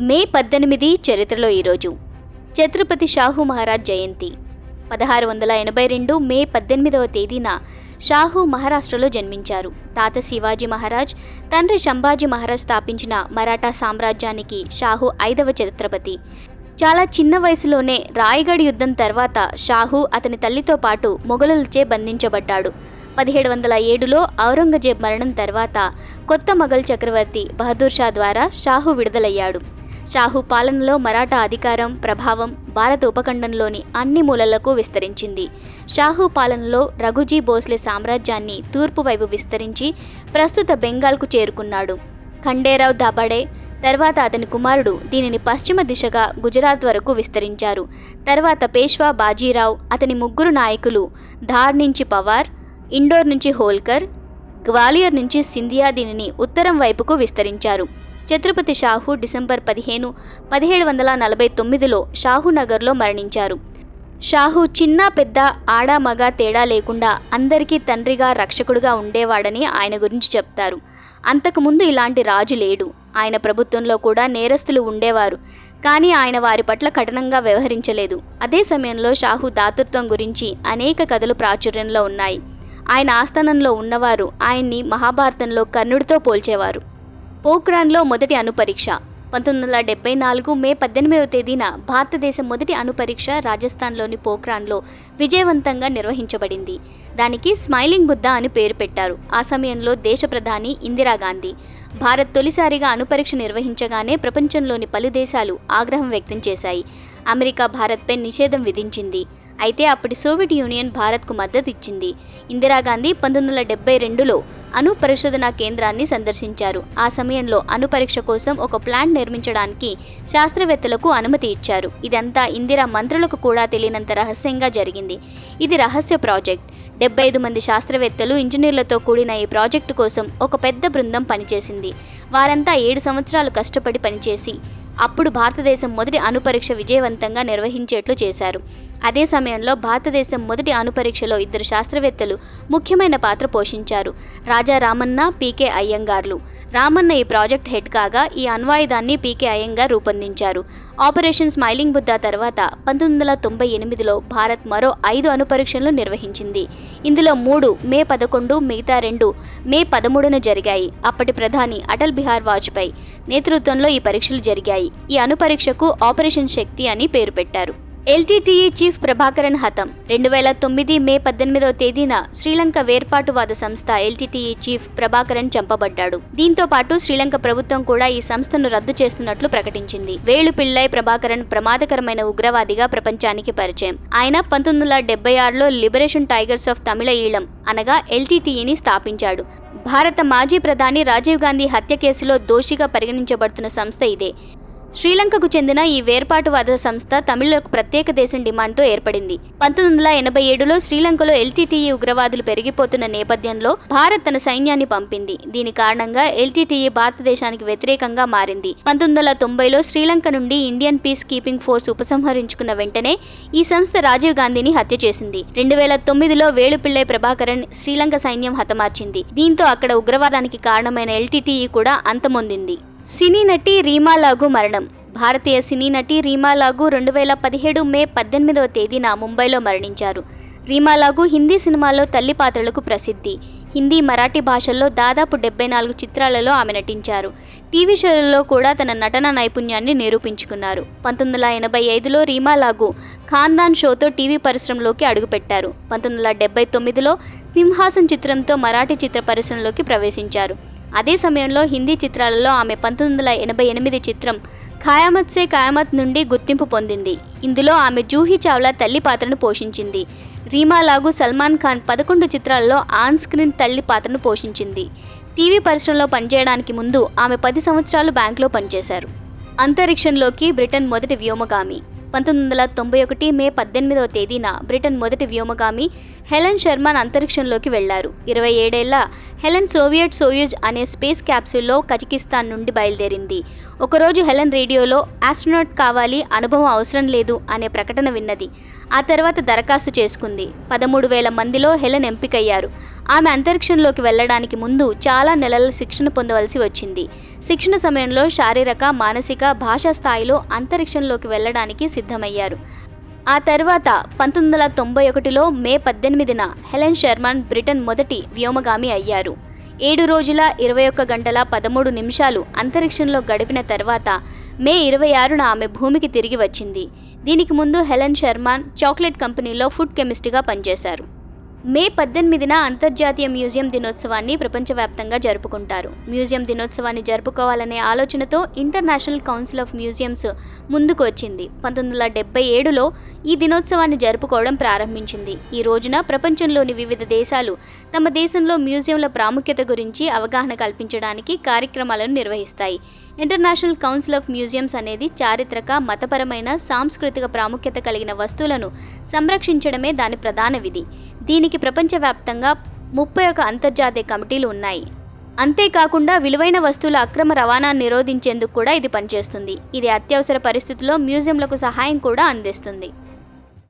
మే 18 చరిత్రలో ఈరోజు ఛత్రపతి షాహూ మహారాజ్ జయంతి. 1682 మే 18వ తేదీన షాహూ మహారాష్ట్రలో జన్మించారు. తాత శివాజీ మహారాజ్, తండ్రి సంభాజీ మహారాజ్ స్థాపించిన మరాఠా సామ్రాజ్యానికి షాహూ 5వ ఛత్రపతి. చాలా చిన్న వయసులోనే రాయగఢ్ యుద్ధం తర్వాత షాహూ అతని తల్లితో పాటు మొఘలులచే బంధించబడ్డాడు. 1707లో ఔరంగజేబ్ మరణం తర్వాత కొత్త మొఘల్ చక్రవర్తి బహదూర్ షా ద్వారా షాహూ విడుదలయ్యాడు. షాహూ పాలనలో మరాఠా అధికారం, ప్రభావం భారత ఉపఖండంలోని అన్ని మూలలకు విస్తరించింది. షాహూ పాలనలో రఘుజీ భోస్లే సామ్రాజ్యాన్ని తూర్పు వైపు విస్తరించి ప్రస్తుత బెంగాల్కు చేరుకున్నాడు. ఖండేరావు దాభాడే తర్వాత అతని కుమారుడు దీనిని పశ్చిమ దిశగా గుజరాత్ వరకు విస్తరించారు. తర్వాత పేష్వా బాజీరావు, అతని ముగ్గురు నాయకులు ధార్ నుంచి పవార్, ఇండోర్ నుంచి హోల్కర్, గ్వాలియర్ నుంచి సింధియా దీనిని ఉత్తరం వైపుకు విస్తరించారు. ఛత్రపతి షాహూ డిసెంబర్ 15, 1749లో షాహూనగర్లో మరణించారు. షాహూ చిన్న పెద్ద ఆడ మగ తేడా లేకుండా అందరికీ తండ్రిగా రక్షకుడుగా ఉండేవాడని ఆయన గురించి చెప్తారు. అంతకుముందు ఇలాంటి రాజు లేడు. ఆయన ప్రభుత్వంలో కూడా నేరస్తులు ఉండేవారు, కానీ ఆయన వారి పట్ల కఠినంగా వ్యవహరించలేదు. అదే సమయంలో షాహూ దాతృత్వం గురించి అనేక కథలు ప్రాచుర్యంలో ఉన్నాయి. ఆయన ఆస్థానంలో ఉన్నవారు ఆయన్ని మహాభారతంలో కర్ణుడితో పోల్చేవారు. పోఖ్రాన్లో మొదటి అణుపరీక్ష. 1974 మే 18వ తేదీన భారతదేశం మొదటి అణుపరీక్ష రాజస్థాన్లోని పోఖ్రాన్లో విజయవంతంగా నిర్వహించబడింది. దానికి స్మైలింగ్ బుద్ధ అని పేరు పెట్టారు. ఆ సమయంలో దేశ ప్రధాని ఇందిరాగాంధీ. భారత్ తొలిసారిగా అణుపరీక్ష నిర్వహించగానే ప్రపంచంలోని పలు దేశాలు ఆగ్రహం వ్యక్తం చేశాయి. అమెరికా భారత్పై నిషేధం విధించింది. అయితే అప్పటి సోవియట్ యూనియన్ భారత్కు మద్దతు ఇచ్చింది. ఇందిరాగాంధీ 1972లో అణు పరిశోధనా కేంద్రాన్ని సందర్శించారు. ఆ సమయంలో అణు పరీక్ష కోసం ఒక ప్లాంట్ నిర్మించడానికి శాస్త్రవేత్తలకు అనుమతి ఇచ్చారు. ఇదంతా ఇందిరా మంత్రులకు కూడా తెలియనంత రహస్యంగా జరిగింది. ఇది రహస్య ప్రాజెక్ట్. 75 మంది శాస్త్రవేత్తలు, ఇంజనీర్లతో కూడిన ఈ ప్రాజెక్టు కోసం ఒక పెద్ద బృందం పనిచేసింది. వారంతా 7 సంవత్సరాలు కష్టపడి పనిచేసి అప్పుడు భారతదేశం మొదటి అణుపరీక్ష విజయవంతంగా నిర్వహించేట్లు చేశారు. అదే సమయంలో భారతదేశం మొదటి అణుపరీక్షలో 2 శాస్త్రవేత్తలు ముఖ్యమైన పాత్ర పోషించారు. రాజా రామన్న, పీకే అయ్యంగార్లు. రామన్న ఈ ప్రాజెక్ట్ హెడ్ కాగా ఈ అణ్వాయుధాన్ని పీకే అయ్యంగార్ రూపొందించారు. ఆపరేషన్ స్మైలింగ్ బుద్ధ తర్వాత 1998లో భారత్ మరో 5 అణుపరీక్షలను నిర్వహించింది. ఇందులో 3 మే 11, మిగతా 2 మే 13న జరిగాయి. అప్పటి ప్రధాని అటల్ బిహారీ వాజ్పేయి నేతృత్వంలో ఈ పరీక్షలు జరిగాయి. ఈ అణుపరీక్షకు ఆపరేషన్ శక్తి అని పేరు పెట్టారు. ఎల్టీటీఈ చీఫ్ ప్రభాకరన్ హతం. 2009 మే 18వ తేదీన శ్రీలంక వేర్పాటువాద సంస్థ ఎల్టీటీఈ చీఫ్ ప్రభాకరన్ చంపబడ్డాడు. దీంతో పాటు శ్రీలంక ప్రభుత్వం కూడా ఈ సంస్థను రద్దు చేస్తున్నట్లు ప్రకటించింది. వేలుపిళ్ళై ప్రభాకరన్ ప్రమాదకరమైన ఉగ్రవాదిగా ప్రపంచానికి పరిచయం. ఆయన 1976లో లిబరేషన్ టైగర్స్ ఆఫ్ తమిళ ఈళం అనగా ఎల్టీటీఈని స్థాపించాడు. భారత మాజీ ప్రధాని రాజీవ్ గాంధీ హత్య కేసులో దోషిగా పరిగణించబడుతున్న సంస్థ ఇదే. శ్రీలంకకు చెందిన ఈ వేర్పాటువాద సంస్థ తమిళులకు ప్రత్యేక దేశం డిమాండ్తో ఏర్పడింది. 1987లో శ్రీలంకలో ఎల్టీటీఈ ఉగ్రవాదులు పెరిగిపోతున్న నేపథ్యంలో భారత్ తన సైన్యాన్ని పంపింది. దీని కారణంగా ఎల్టీటీఈ భారతదేశానికి వ్యతిరేకంగా మారింది. 1990లో శ్రీలంక నుండి ఇండియన్ పీస్ కీపింగ్ ఫోర్స్ ఉపసంహరించుకున్న వెంటనే ఈ సంస్థ రాజీవ్ గాంధీని హత్య చేసింది. 2009లో వేలుపిళ్ళై ప్రభాకరన్ శ్రీలంక సైన్యం హతమార్చింది. దీంతో అక్కడ ఉగ్రవాదానికి కారణమైన ఎల్టీటీఈ కూడా అంతమొందింది. సినీ నటి రీమా లాగు మరణం. భారతీయ సినీ నటి రీమా లాగు 2017 మే 18వ తేదీన ముంబైలో మరణించారు. రీమా లాగు హిందీ సినిమాల్లో తల్లి పాత్రలకు ప్రసిద్ధి. హిందీ, మరాఠీ భాషల్లో దాదాపు 74 చిత్రాలలో ఆమె నటించారు. టీవీ షోలలో కూడా తన నటన నైపుణ్యాన్ని నిరూపించుకున్నారు. 1985లో రీమా లాగు ఖాందాన్ షోతో టీవీ పరిశ్రమలోకి అడుగుపెట్టారు. 1979లో సింహాసన్ చిత్రంతో మరాఠీ చిత్ర పరిశ్రమలోకి ప్రవేశించారు. అదే సమయంలో హిందీ చిత్రాలలో ఆమె 1988 చిత్రం ఖయామత్ సే ఖయామత్ నుండి గుర్తింపు పొందింది. ఇందులో ఆమె జూహీ చావ్లా తల్లి పాత్రను పోషించింది. రీమా లాగు సల్మాన్ ఖాన్ 11 చిత్రాల్లో ఆన్ స్క్రీన్ తల్లి పాత్రను పోషించింది. టీవీ పరిశ్రమలో పనిచేయడానికి ముందు ఆమె 10 సంవత్సరాలు బ్యాంకులో పనిచేశారు. అంతరిక్షంలోకి బ్రిటన్ మొదటి వ్యోమగామి. 1991 మే 18వ తేదీన బ్రిటన్ మొదటి వ్యోమగామి హెలెన్ షెర్మన్ అంతరిక్షంలోకి వెళ్లారు. 27 ఏళ్ల హెలెన్ సోవియట్ సోయూజ్ అనే స్పేస్ క్యాప్సూల్లో కజకిస్తాన్ నుండి బయలుదేరింది. ఒకరోజు హెలెన్ రేడియోలో ఆస్ట్రోనాట్ కావాలి, అనుభవం అవసరం లేదు అనే ప్రకటన విన్నది. ఆ తర్వాత దరఖాస్తు చేసుకుంది. 13,000 మందిలో హెలెన్ ఎంపికయ్యారు. ఆమె అంతరిక్షంలోకి వెళ్ళడానికి ముందు చాలా నెలల శిక్షణ పొందవలసి వచ్చింది. శిక్షణ సమయంలో శారీరక, మానసిక, భాషా స్థాయిలో అంతరిక్షంలోకి వెళ్ళడానికి సిద్ధమయ్యారు. ఆ తర్వాత 1991లో మే 18న హెలెన్ షెర్మన్ బ్రిటన్ మొదటి వ్యోమగామి అయ్యారు. 7 రోజుల 21 గంటల 13 నిమిషాలు అంతరిక్షంలో గడిపిన తర్వాత మే 26న ఆమె భూమికి తిరిగి వచ్చింది. దీనికి ముందు హెలెన్ షెర్మన్ చాక్లెట్ కంపెనీలో ఫుడ్ కెమిస్ట్గా పనిచేశారు. మే 18న అంతర్జాతీయ మ్యూజియం దినోత్సవాన్ని ప్రపంచవ్యాప్తంగా జరుపుకుంటారు. మ్యూజియం దినోత్సవాన్ని జరుపుకోవాలనే ఆలోచనతో ఇంటర్నేషనల్ కౌన్సిల్ ఆఫ్ మ్యూజియంస్ ముందుకు వచ్చింది. 1977లో ఈ దినోత్సవాన్ని జరుపుకోవడం ప్రారంభించింది. ఈ రోజున ప్రపంచంలోని వివిధ దేశాలు తమ దేశంలో మ్యూజియంల ప్రాముఖ్యత గురించి అవగాహన కల్పించడానికి కార్యక్రమాలను నిర్వహిస్తాయి. ఇంటర్నేషనల్ కౌన్సిల్ ఆఫ్ మ్యూజియంస్ అనేది చారిత్రక, మతపరమైన, సాంస్కృతిక ప్రాముఖ్యత కలిగిన వస్తువులను సంరక్షించడమే దాని ప్రధాన విధి. దీనికి ప్రపంచవ్యాప్తంగా 31 అంతర్జాతీయ కమిటీలు ఉన్నాయి. అంతేకాకుండా విలువైన వస్తువుల అక్రమ రవాణాను నిరోధించేందుకు కూడా ఇది పనిచేస్తుంది. ఇది అత్యవసర పరిస్థితుల్లో మ్యూజియంలకు సహాయం కూడా అందిస్తుంది.